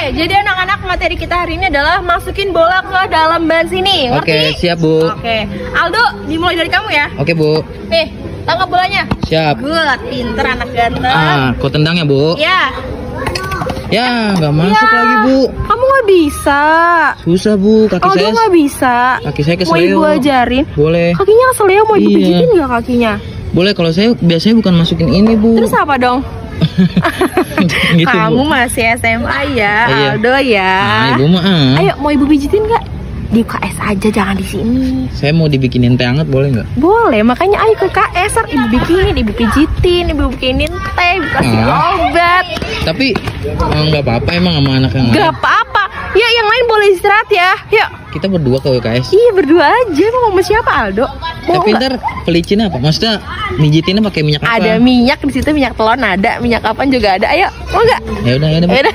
jadi anak-anak materi kita hari ini adalah masukin bola ke dalam ban sini. Oke, siap Bu. Oke, Aldo, dimulai dari kamu ya. Oke Bu. Nih, tangkap bolanya. Siap. Good, pinter anak ganteng. Kau tendang ya Bu? Ya. Ya, nggak masuk Ya. lagi Bu. Kamu nggak bisa. Susah Bu, kaki Aldo saya. nggak bisa. Kaki saya Mau keseleo. ibu ajarin? Boleh. Kakinya keseleo, mau ibu Iya. pijitin nggak kakinya? Boleh, kalau saya biasanya bukan masukin ini Bu. Terus apa dong? Gitu Kamu Bu. masih SMA ya, Iya. Aldo ya. Nah, Ibu mah. Ayo, mau ibu pijitin nggak? Di KS aja, jangan di sini. Saya mau dibikinin teh hangat boleh nggak? Boleh, makanya ayo ke KS, ibu bikinin, ibu pijitin, ibu bikinin teh, ibu kasih obat. Tapi nggak apa-apa emang sama anak yang Gak lain. apa-apa. Ya, yang lain boleh istirahat ya. Yuk. Kita berdua ke UKS. Iya, berdua aja. Mau sama siapa, Aldo? Mau Tapi nggak? ntar pelicin apa? Maksudnya mijitinnya pakai minyak apa? Ada minyak di situ, minyak telon ada, minyak apaan juga ada. Ayo, mau nggak? Ya udah. Ya udah.